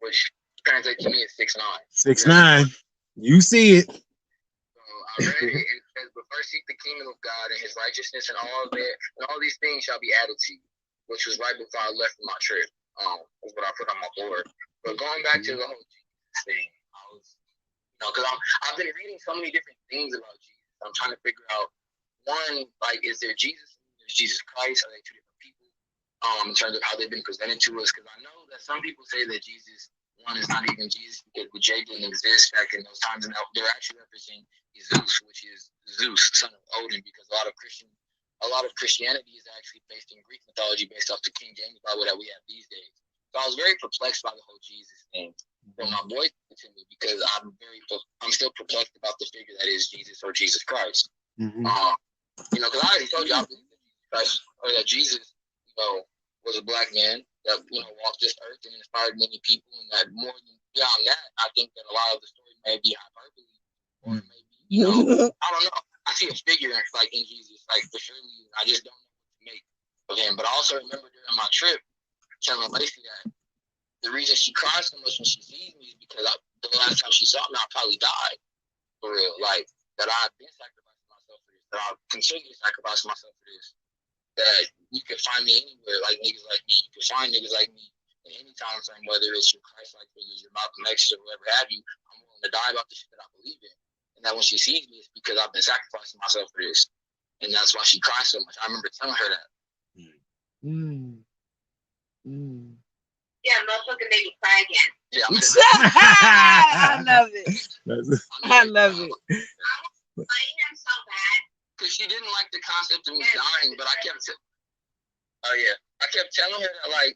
S3: which translates to me as 6:9.
S2: 6:9. You see it.
S3: So I read it and it says, "But first seek the kingdom of God and His righteousness, and all these things shall be added to you," which was right before I left for my trip. Was what I put on my board. But going back to the whole Jesus thing, I was, because I've been reading so many different things about Jesus. I'm trying to figure out one, like, is there Jesus? There's Jesus Christ? Are they two different people? In terms of how they've been presented to us, because I know that some people say that Jesus, one, is not even Jesus because the J didn't exist back in those times, and they're actually representing Zeus, which is Zeus, son of Odin, because a lot of Christianity is actually based in Greek mythology, based off the King James Bible that we have these days. So I was very perplexed by the whole Jesus thing. But my boy said to me, because I'm still perplexed about the figure that is Jesus or Jesus Christ. Because I already told you I believe that Jesus Christ, or that Jesus, was a black man that walked this earth and inspired many people, and that more than beyond that, I think that a lot of the story may be hyperbole, or maybe I don't know. I see a figure like in Jesus, like for sure. I just don't know what to make of him. But I also remember during my trip telling Lacey that the reason she cries so much when she sees me is because the last time she saw me, I probably died for real. Like that I've been sacrificing myself for this. That I've continued to sacrifice myself for this. That you can find me anywhere, like niggas like me. You can find niggas like me in any time frame, whether it's your Christ-like figures, your Malcolm X, or whoever have you. I'm willing to die about the shit that I believe in. And that when she sees me, it's because I've been sacrificing myself for this. And that's why she cries so much. I remember telling her that.
S4: Yeah, motherfucker made me cry again.
S3: Yeah,
S1: I love it. I love it.
S4: I was fighting him so bad.
S3: Because she didn't like the concept of me dying, but I kept telling her that like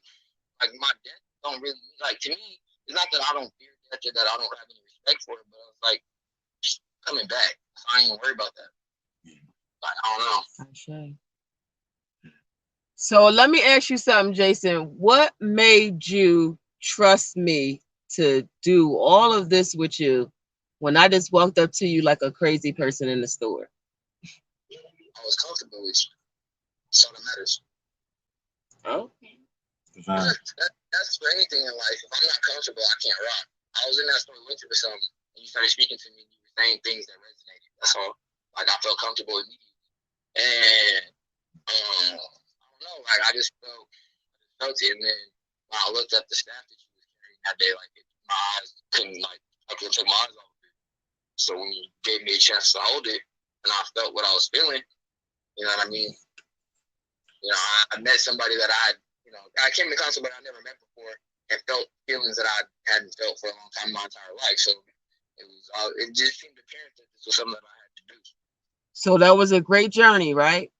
S3: my death don't really, like, to me, it's not that I don't fear death or that I don't have any respect for it, but it's like coming back. I ain't worried about that. Like, I don't know.
S1: So let me ask you something, Jason. What made you trust me to do all of this with you when I just walked up to you like a crazy person in the store?
S3: I was comfortable with you. That's all that matters.
S1: Okay.
S3: That's for anything in life. If I'm not comfortable, I can't rock. I was in that store with you or something, and you started speaking to me, and you were saying things that resonated. That's all. Like, I felt comfortable immediately. And I don't know, like, I just felt it. And then when I looked at the staff that you was carrying that day, like, my eyes couldn't, like, I couldn't take my eyes off of it. So when you gave me a chance to hold it, and I felt what I was feeling, you know what I mean? I met somebody that I came to concert, but I never met before, and felt feelings that I hadn't felt for a long time in my entire life. So it just seemed apparent that this was something that I had to do.
S1: So that was a great journey, right?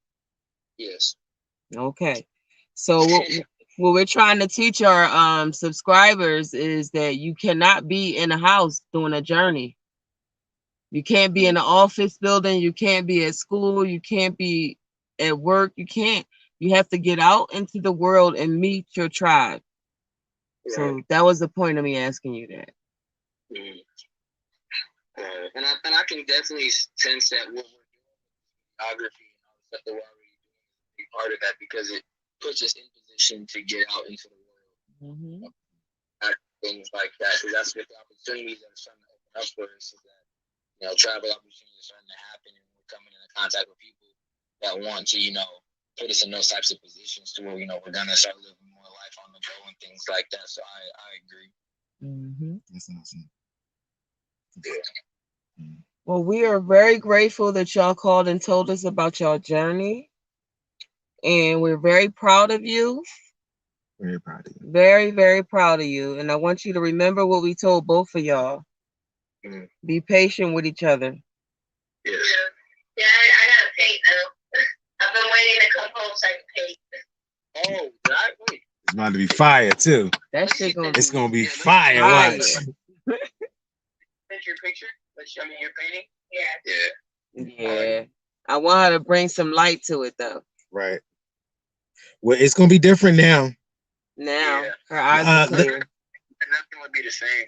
S3: Yes.
S1: Okay. So what we're trying to teach our subscribers is that you cannot be in a house doing a journey. You can't be in an office building. You can't be at school. You can't be at work. You can't. You have to get out into the world and meet your tribe. Right. So that was the point of me asking you that.
S3: And I can definitely sense that what we're doing with geography and all the stuff that we're already doing is a big part of that because it puts us in position to get out into the world.
S1: Mm-hmm.
S3: Things like that. Because that's what the opportunities that are starting to open up for us is that, travel opportunities are starting to happen and we're coming into contact with people that want to, put us in those types of positions to where, we're going to start living more life on the go and things like that. So I agree.
S1: Mm-hmm.
S2: That's awesome.
S1: Well, we are very grateful that y'all called and told us about your journey. And we're very proud of you.
S2: Very proud of you.
S1: Very, very proud of you. And I want you to remember what we told both of y'all.
S3: Mm.
S1: Be patient with each other.
S3: Yes.
S4: Yeah, I gotta paint though. I've been waiting to come home so I can paint.
S3: Oh, that wait.
S2: It's about to be fire too.
S1: That shit gonna
S2: It's
S1: be
S2: gonna be
S3: Yeah,
S2: fire.
S1: fire.
S2: Watch.
S3: Take your picture. Let's show me your painting.
S4: Yeah.
S3: Yeah.
S1: Yeah. I want her to bring some light to it though.
S2: Right. Well, it's gonna be different now.
S1: Now
S3: Yeah.
S1: her eyes are clear.
S3: Nothing would be the same.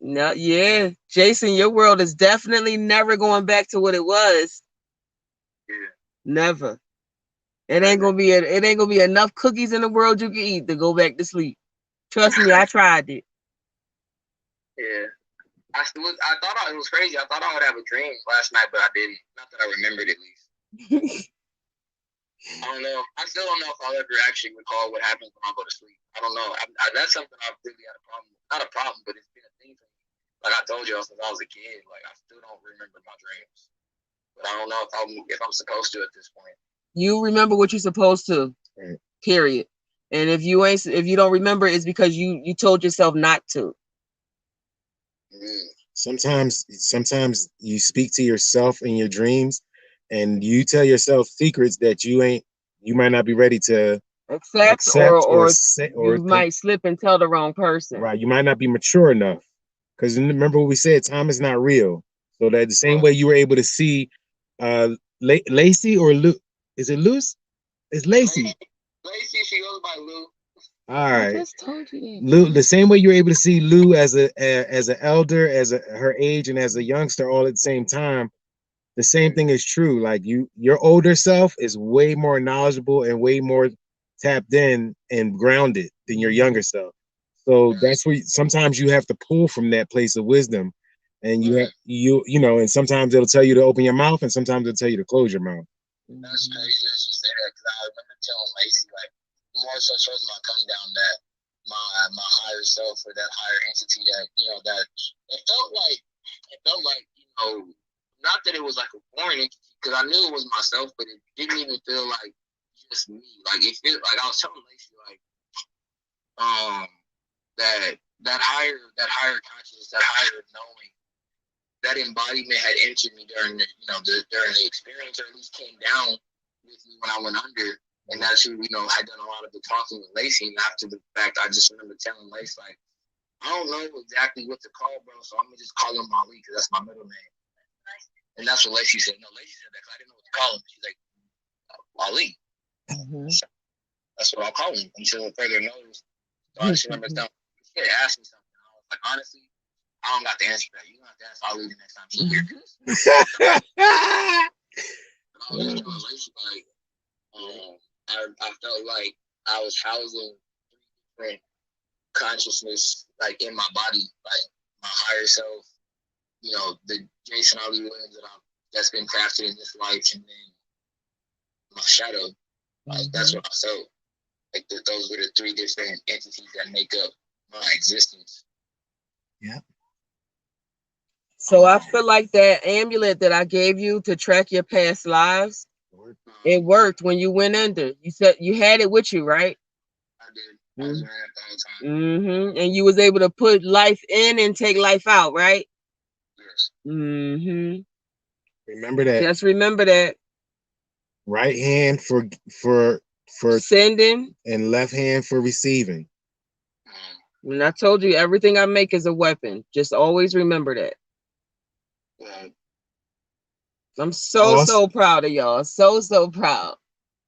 S1: No, yeah. Jason, your world is definitely never going back to what it was.
S3: Yeah.
S1: Never. It ain't gonna be enough cookies in the world you can eat to go back to sleep. Trust me, I tried it.
S3: Yeah. I thought it was crazy. I thought I would have a dream last night, but I didn't. Not that I remembered, at least. I don't know. I still don't know if I'll ever actually recall what happens when I go to sleep. I don't know. That's something I've really had a problem with. Not a problem, but it's been a thing for me. Like I told y'all since I was a kid. Like I still don't remember my dreams. But I don't know if I'm supposed to at this point.
S1: You remember what you're supposed to.
S2: Right.
S1: Period. And if you don't remember, it's because you told yourself not to.
S2: Sometimes you speak to yourself in your dreams and you tell yourself secrets that you might not be ready to
S1: Accept or you might slip and tell the wrong person.
S2: Right. You might not be mature enough. Because remember what we said, time is not real. So that the same way you were able to see Lacey or Lou, is it Luce? It's Lacey.
S3: Lacey, she goes by Lou.
S2: All right.
S1: I just told you that.
S2: Lou, the same way you're able to see Lou as an elder, her age, and as a youngster all at the same time, the same thing is true. Like your older self is way more knowledgeable and way more tapped in and grounded than your younger self. So that's where sometimes you have to pull from that place of wisdom, and and sometimes it'll tell you to open your mouth, and sometimes it'll tell you to close your mouth.
S3: That's crazy that you say that because I remember telling Lacey like more so towards my come down that my higher self or that higher entity that that it felt like not that it was like a foreign entity because I knew it was myself, but it didn't even feel like just me. Like it felt like I was telling Lacey like that higher consciousness, that higher knowing, that embodiment had entered me during the experience, or at least came down with me when I went under, and that's who had done a lot of the talking with Lacey. And after the fact, I just remember telling Lacey like, I don't know exactly what to call bro, so I'm gonna just call him Malik because that's my middle name. And that's what Lacey said. No, Lacey said that because I didn't know what to call him. She's like, Malik.
S1: Mm-hmm.
S3: So that's what I'll call him until further notice. So I just remember telling she had asked me something. I was like, honestly, I don't got the answer for that. You have to ask Ali the next time she hears this. And I was just telling Lacey like, I felt like I was housing three different consciousness like in my body, like my higher self, the Jason Ali Williams that's been crafted in this life, and then my shadow. Like that's what I felt. Like those were the three different entities that make up my existence.
S2: Yeah.
S1: So I feel like that amulet that I gave you to track your past lives, it worked when you went under. You said you had it with you, right?
S3: I did. I was wearing it the whole time.
S1: Mm-hmm. And you was able to put life in and take life out, right?
S3: Yes.
S1: Mm-hmm.
S2: Remember that.
S1: Just remember that.
S2: Right hand for
S1: sending
S2: and left hand for receiving.
S1: And I told you everything I make is a weapon. Just always remember that.
S3: Yeah.
S1: I'm so proud of y'all. So proud.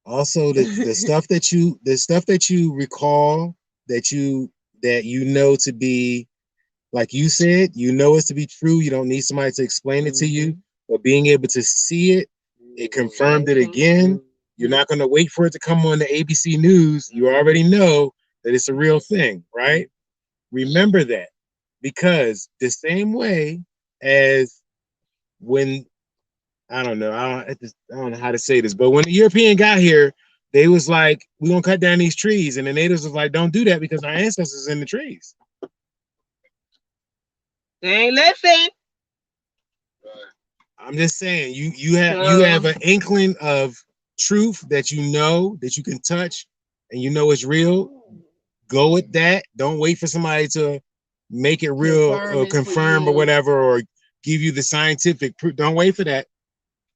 S2: Also, the stuff that you recall that you know to be like you said, you know it's to be true. You don't need somebody to explain it to you, but being able to see it, it confirmed it again. You're not going to wait for it to come on the ABC News. You already know that it's a real thing, right? Remember that, because the same way as when I don't know how to say this, but when the European got here, they was like, "We gonna cut down these trees," and the natives was like, "Don't do that because our ancestors in the trees."
S1: They ain't listen.
S2: I'm just saying, you have an inkling of truth that you know that you can touch, and you know it's real. Go with that. Don't wait for somebody to make it real or confirm or whatever, or give you the scientific proof. Don't wait for that.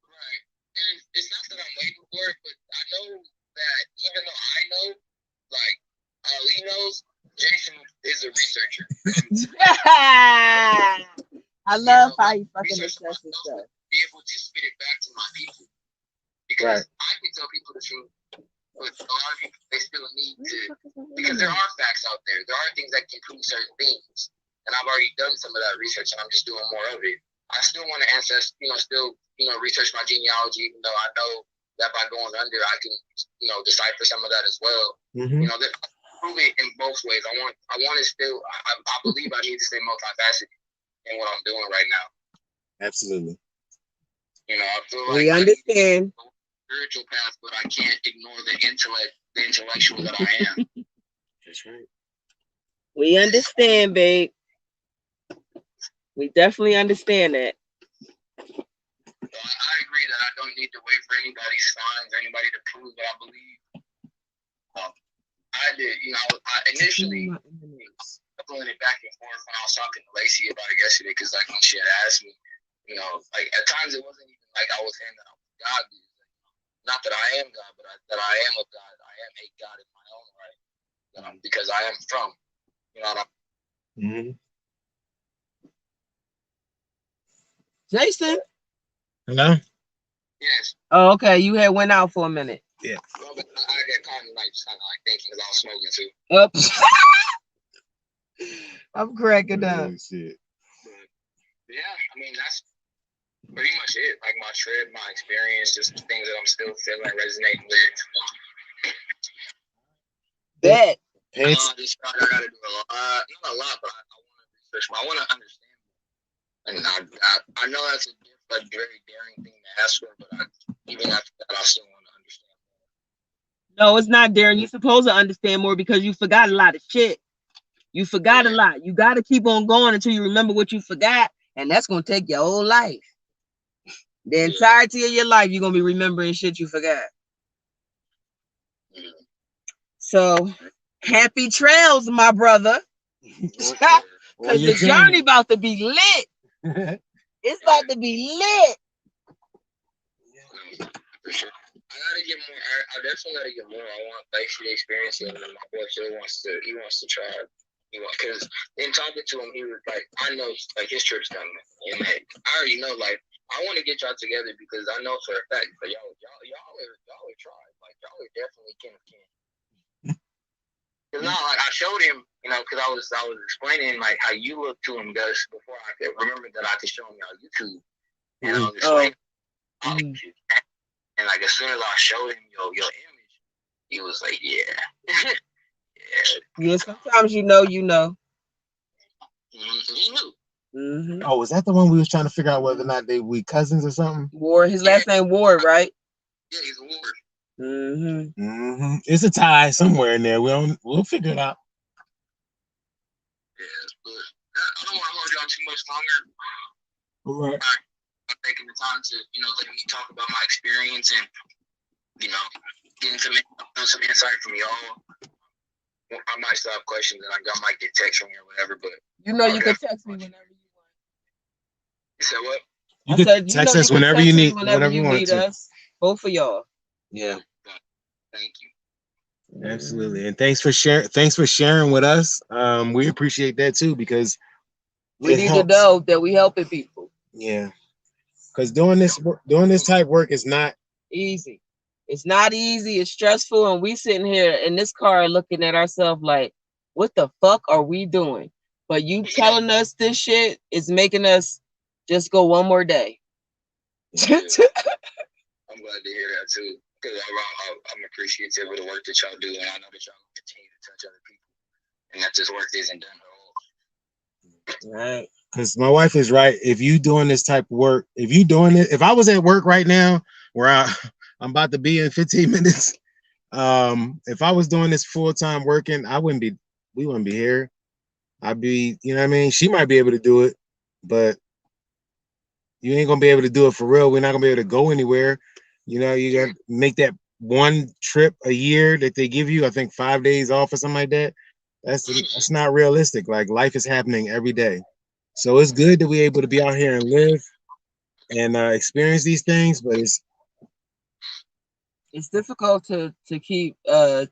S3: Right. And it's not that I'm waiting for it, but I know that even though I know, like Ali knows, Jason is a researcher.
S1: I love how
S3: like
S1: he fucking
S3: research
S1: assesses
S3: myself
S1: stuff.
S3: to be able to spit it back to my people. Because I can tell people the truth, but a lot of people they still need to, because there are facts out there. There are things that can prove certain things, and I've already done some of that research, and I'm just doing more of it. I still want to research my genealogy, even though I know that by going under, I can, decipher some of that as well.
S2: Mm-hmm.
S3: Prove it in both ways. I want to still. I believe I need to stay multifaceted in what I'm doing right now.
S2: Absolutely.
S3: I feel like
S1: We understand.
S3: Spiritual path, but I can't ignore the intellectual that I am.
S2: That's right.
S1: We understand, babe. We definitely understand that.
S3: So I agree that I don't need to wait for anybody's signs or anybody to prove that I believe. I did, I initially pulling it back and forth when I was talking to Lacey about it yesterday, because like when she had asked me, like at times it wasn't even like I was saying that I was God. Not that I am God, but that I am of God. I am a God in my own right, because I am from.
S1: Jason?
S2: Hello?
S3: Yes.
S1: Oh, okay. You had went out for a minute.
S2: Yeah.
S3: Well, but I got caught in just kind of like thinking because I was smoking too.
S1: I'm cracking up.
S2: Shit.
S3: But yeah, I mean that's pretty much it. Like my trip, my experience, just things that I'm still feeling, resonating with.
S1: Bet.
S3: I gotta do a lot, not a lot, but I want to research. I want to understand. And I know that's a very daring thing to ask for, but even after that, I still want to understand more.
S1: No, it's not daring. You're supposed to understand more because you forgot a lot of shit. You forgot a lot. You got to keep on going until you remember what you forgot, and that's going to take your whole life. The entirety of your life, you're going to be remembering shit you forgot. So, happy trails, my brother. Because the journey about to be lit. It's about to be lit.
S3: For sure. I gotta get more. I definitely gotta get more. I want Lacey to experience it, and my boy still wants to try. Because in talking to him, he was like, I know, like his trip's coming, and like, I already know, like, I want to get y'all together because I know for a fact, but y'all are tried, like y'all are definitely kin. Because now, like, I showed him, because I was explaining like how you look to him, Gus, before I could remember that I could show him y'all YouTube, and I was explaining. And like as soon as I showed him your image, he was like, "Yeah,
S1: yeah." Sometimes you know.
S3: He knew.
S1: Mm-hmm.
S2: Oh, was that the one we was trying to figure out whether or not we cousins or something?
S1: Ward. His last name Ward, right?
S3: Yeah, he's a Ward.
S1: Mm-hmm.
S2: Mm-hmm. It's a tie somewhere in there. We'll figure it out.
S3: Yeah, but I don't want to hold y'all too much longer.
S2: All right.
S3: I'm taking the time to, let me talk about my experience and, getting some insight from y'all. I might still have questions and I might get text from you or whatever, but
S1: you can text me whenever you want.
S3: You said what?
S2: You can text us whenever you need, whenever you want to.
S1: Us, both of y'all.
S2: Yeah.
S3: Thank you.
S2: Absolutely, and thanks for sharing with us. We appreciate that too because
S1: we need to know that we helping people.
S2: Yeah, because doing this type work is not
S1: easy. It's not easy. It's stressful, and we sitting here in this car looking at ourselves like, what the fuck are we doing? But you telling us this shit is making us just go one more day.
S3: Yeah, I'm glad to hear that too. Because I'm appreciative of the work that y'all do, and I know that y'all continue to touch other people, and that this work isn't done at all.
S1: Right.
S2: Because my wife is right. If you doing this type of work, if you doing it, if I was at work right now, where I'm about to be in 15 minutes, if I was doing this full time working, we wouldn't be here. I'd be, you know what I mean? She might be able to do it, but you ain't gonna be able to do it for real. We're not gonna be able to go anywhere. You know, you got to make that one trip a year that they give you. I think 5 days off or something like that. That's not realistic. Like life is happening every day, so it's good that we're able to be out here and live and experience these things. But
S1: it's difficult to keep to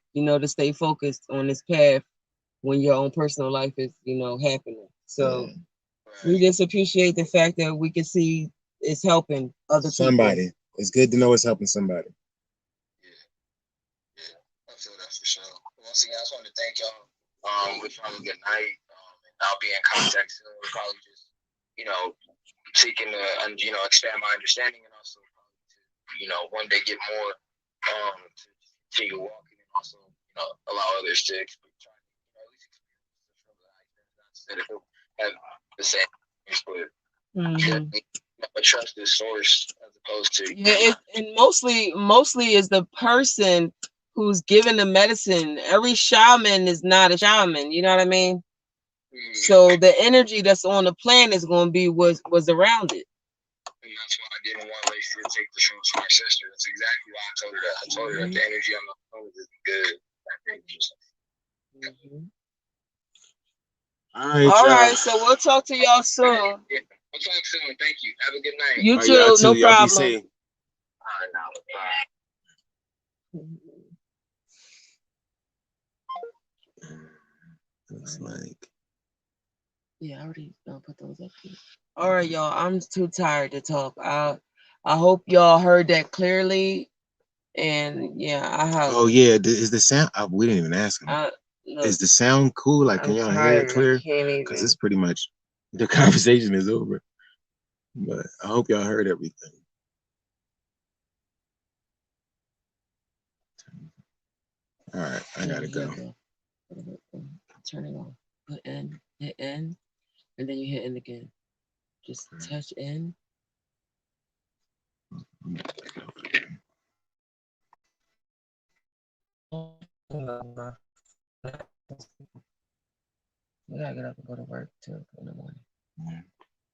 S1: stay focused on this path when your own personal life is happening. So we just appreciate the fact that we can see it's helping other
S2: somebody,
S1: people.
S2: it's good to know it's helping somebody.
S3: I feel that for sure. Once again, I just want to thank y'all. Wish y'all a good night. And I'll be in contact soon. We're probably just, seeking to, expand my understanding and also, one day get more to continue walking and also, allow others to try at least experience the have the same experience, but a trusted source as opposed to
S1: and mostly is the person who's giving the medicine. Every shaman is not a shaman, you know what I mean? So the energy that's on the planet is going to be was around it.
S3: And that's why I didn't want Lacey to take the shots from her sister. That's exactly why I told her that. I told her that the energy on the phone isn't good.
S2: All
S1: right, so we'll talk to y'all soon.
S3: Yeah, we'll talk soon. Thank you. Have a good night.
S1: You too, no problem.
S3: All right, now. Bye.
S2: Looks like.
S1: Yeah, I already put those up here. All right, y'all. I'm too tired to talk. I hope y'all heard that clearly. And yeah, I have.
S2: Oh yeah, is the sound? We didn't even ask him. Is the sound cool? Like, can y'all hear it clear? Because it's pretty much the conversation is over. But I hope y'all heard everything. All right, I gotta go.
S1: Turn it on. Put in, hit in, and then you hit in again. Just touch in. We gotta get up and go to work too in the morning.